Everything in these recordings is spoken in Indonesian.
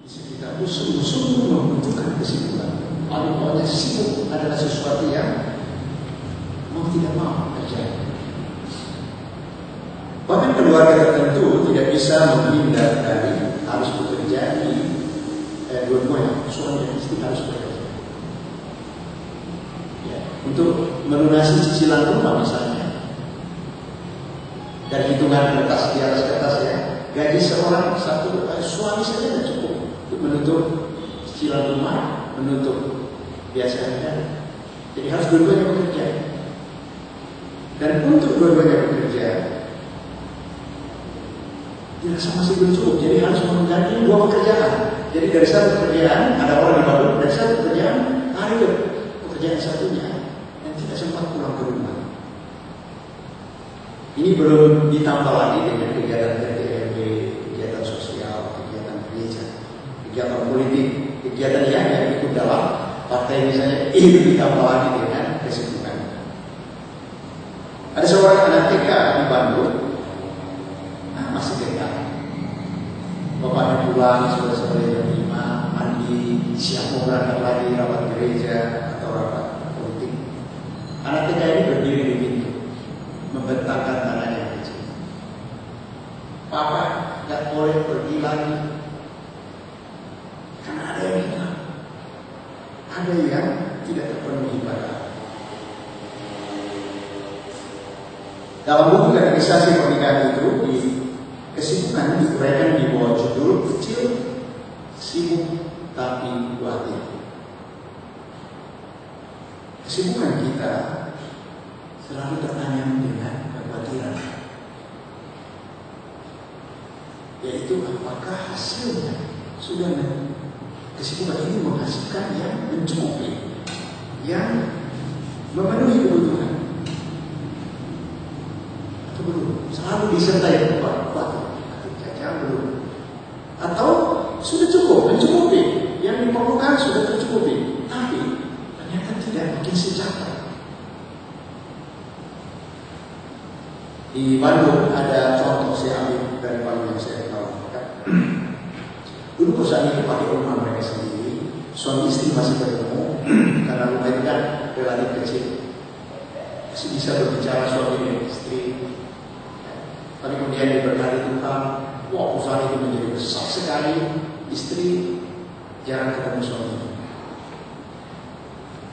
di sekitar sungguh-sungguh membutuhkan kesibukan. Pokoknya sibuk adalah sesuatu yang mau tidak mau terjadi. Bahkan keluarga tertentu tidak bisa menghindar dari harus bekerja di dua-duanya, suami dan istri harus bekerja. Ya, untuk melunasi cicilan rumah misalnya, dari hitungan kertas di atas kertas ya, gaji seorang suami saja tidak cukup untuk menutup cicilan rumah, menutup biasanya. Jadi harus dua-duanya bekerja. Dan untuk dua-duanya bekerja, dirasa masih belum cukup. Jadi harus menggandeng dua pekerjaan. Jadi dari satu pekerjaan ada orang yang baru, dari satu pekerjaan ada pekerjaan satunya yang tidak sempat pulang ke rumah. Ini belum ditambah lagi dengan kegiatan RTRW, kegiatan sosial, kegiatan gereja, kegiatan politik, kegiatan yang ikut dalam partai misalnya, itu ditambah lagi dengan kesibukan. Ada seorang anak TK di Bandung, masih TK. Bapaknya pulang sore-sore jam 5, mandi, siap mau berangkat lagi rapat gereja atau rapat politik. Anak TK ini berdiri di pintu, membentangkan tangannya kecil. Papa gak boleh pergi lagi, karena ada yang hilang, ada yang tidak terpenuhi pada. Dalam buku katekisasi pernikahan itu, di kesibukan diuraikan di bawah judul kecil, sibuk tapi bahagia. Kesibukan kita selalu tertanyam dengan kekhawatiran, yaitu apakah hasilnya sudah kesibukan ini menghasilkan yang mencukupi, yang memenuhi kebutuhan, atau belum? Selalu disertai kekuatan. Belum, atau sudah cukup, mencukupi, yang diperlukan sudah tercukupi, tapi ternyata tidak makin sejahtera. Di Bandung ada contoh, saya ambil dari Bandung yang saya tahu. Dulu perusahaan itu pakai rumah mereka sendiri, suami istri masih bertemu karena rumah itu kan relatif kecil, masih bisa berbicara suami dan istri. Tapi kemudian diberkati Tuhan, wah perusahaan itu menjadi besar sekali, istri jarang ketemu suami.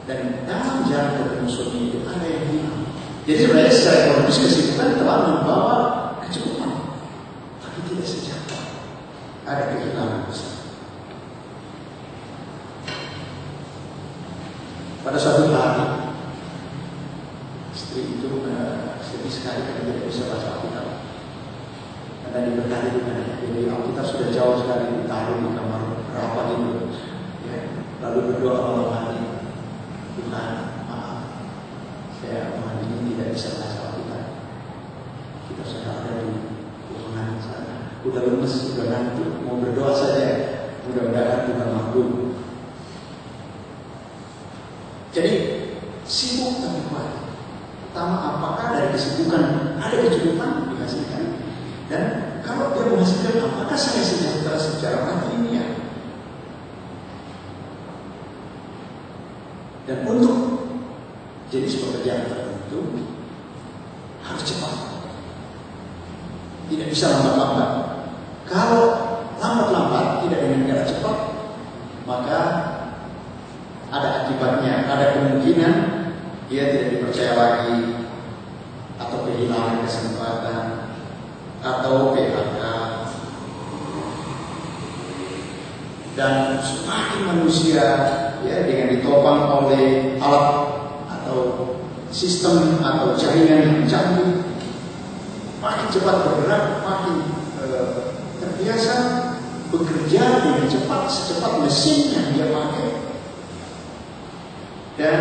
Dan dalam jarang ketemu suami itu ada yang hilang. Jadi sebenarnya secara ekonomis kesibukan telah membawa kecukupan, tapi tidak sejahtera. Ada kehilangan besar. Pada suatu hari, istri itu sedih sekali karena tidak bisa baca Alkitab. Karena diberkati dengan jadi Alkitab sudah jauh sekali ditaruh di kamar rapat itu, ya. Lalu berdoa malam hari, Tuhan maaf, saya malam ini tidak bisa baca Alkitab. Kita sudah ada di ruangan sana, udah lemes, udah ngantuk, mau berdoa saja, mudah-mudahan Tuhan mampu. Jadi sibuk tapi kuat. Pertama, apakah dari kesibukan ada kecukupan dihasilkan? Dan kalau dia menghasilkan, apakah saya sejahtera secara material? Dan untuk jenis pekerjaan tertentu harus cepat, tidak bisa lambat-lambat. Kalau lambat-lambat tidak dengan cara cepat, maka ada akibatnya, ada kemungkinan dia tidak dipercaya lagi, atau kehilangan kesempatan, atau PHK. Dan semakin manusia ya dengan ditopang oleh alat atau sistem atau jaringan yang canggih, makin cepat bergerak, makin terbiasa bekerja dengan cepat, secepat mesin yang dia pakai. Dan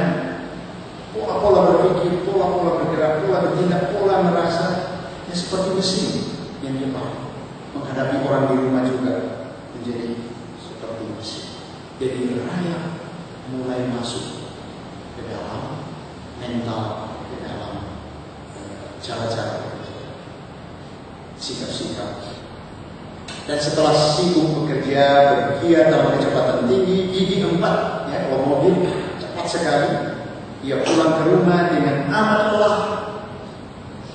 pola-pola berpikir, pola-pola bergerak, pola bertindak, pola merasa ya seperti mesin yang dia pakai. Menghadapi orang di rumah juga menjadi seperti mesin. Jadi raya mulai masuk ke dalam mental, ke dalam cara-cara sikap-sikap Dan setelah sibuk bekerja, bergiat dalam kecepatan tinggi, gigi 4, ya, kalau mobil cepat sekali, ia pulang ke rumah dengan amat lelah.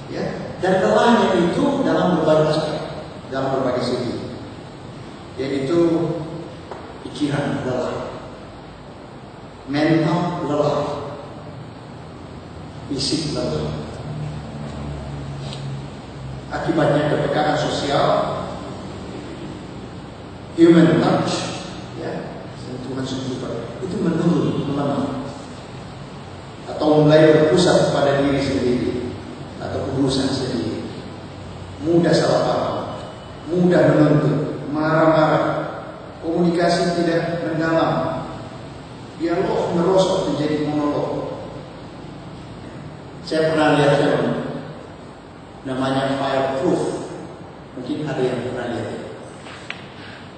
Ya, dan lelahnya itu dalam berbagai aspek, dalam berbagai segi, yaitu pikiran lelah, mental lelah, fisik lelah. Akibatnya ketekanan sosial, human touch, ya, sentuhan itu menurun, melemah, atau mulai berpusat pada diri sendiri atau urusan sendiri, mudah salah paham, mudah menuntut, marah-marah, komunikasi tidak mendalam, dialog merosot menjadi monolog. Saya pernah lihat film namanya Fireproof, mungkin ada yang pernah lihat.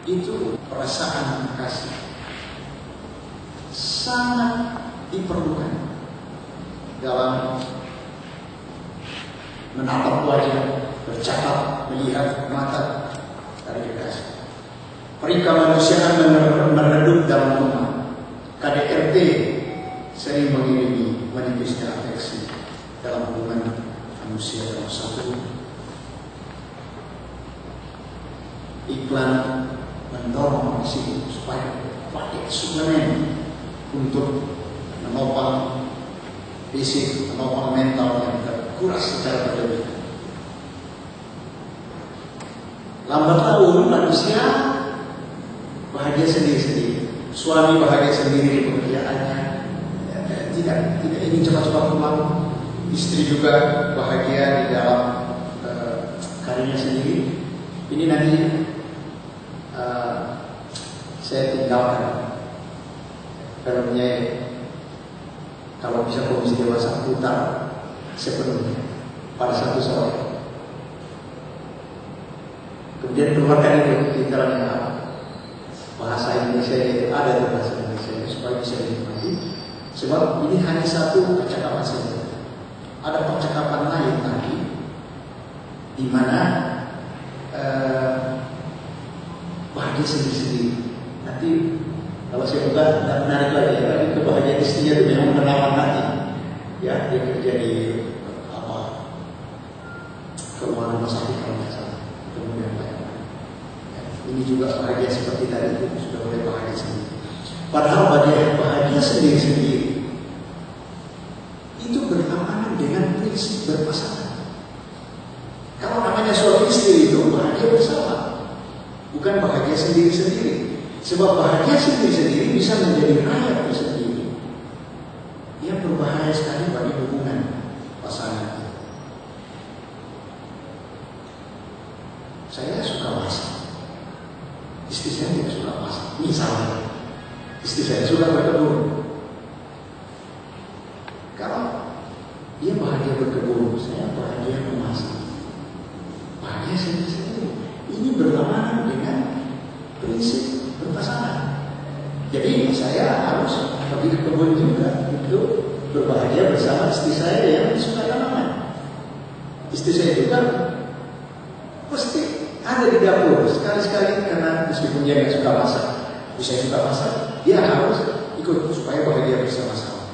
Itu perasaan kasih sangat diperlukan dalam menatap wajah, bercakap, melihat mata dari kekasih. Perikamanusiaan meredup dalam rumah. KDRT sering mengiringi menipisnya afeksi dalam hubungan manusia dalam satu rumah. Iklan mendorong sih supaya pakai suplemen untuk menopang fisik, menopang mental yang terkuras secara berlebihan. Lambat laun manusia bahagia sendiri-sendiri, suami bahagia sendiri di pekerjaannya, tidak ingin cepat-cepat pulang, istri juga bahagia di dalam karirnya sendiri. Ini nanti saya tinggalkan filmnya, kalau bisa Komisi Dewasa putar sepenuhnya pada satu sore. Kemudian keluarkan itu titelnya bahasa Indonesia, itu ada di bahasa Indonesia supaya bisa dinikmati. Sebab ini hanya satu percakapan saja. Ada percakapan lain tadi di mana bahagia sendiri-sendiri. Nanti kalau saya buka tidak menarik lagi ya, tapi kebahagiaan istrinya itu memang menawan hati. Ya, dia kerja di keuangan rumah sakit kalau tidak salah. Kemudian ya, ini juga bahagia seperti tadi itu sudah mulai bahagia sendiri. Padahal bahagia sendiri-sendiri itu berlawanan dengan prinsip berpasangan. Kalau namanya suami istri itu bahagia bersama, bukan bahagia sendiri-sendiri. Sebab bahagia sendiri-sendiri bisa menjadi rayap tersendiri yang berbahaya sekali bagi hubungan pasangan. Saya suka masak, istri saya tidak suka masak. Misalnya, istri saya suka berkebun. Kalau dia bahagia berkebun, saya bahagia memasak. Bahagia sendiri-sendiri. Ini berlawanan dengan prinsip berpasangan. Jadi saya harus pergi ke kebun juga untuk berbahagia bersama istri saya yang suka tanaman. Istri saya juga pasti ada di dapur sekali-sekali, karena meskipun dia nggak suka masak, saya suka masak, dia harus ikut supaya bahagia bersama-sama.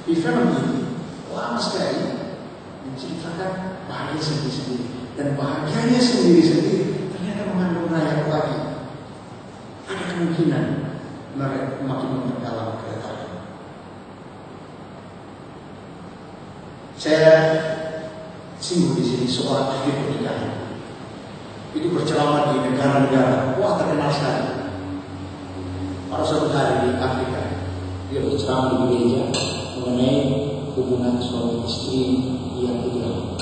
Di film ini lama sekali menceritakan bahagia sendiri-sendiri, dan bahagianya sendiri-sendiri ternyata mengandung rayap lagi. Ada kemungkinan mereka makin memperdalam kedekatan. Saya singgung di sini soal ahli pernikahan. Itu berceramah di negara-negara, wah terkenal sekali. Pada suatu hari di Afrika, dia berceramah di gereja mengenai hubungan suami istri yang ideal.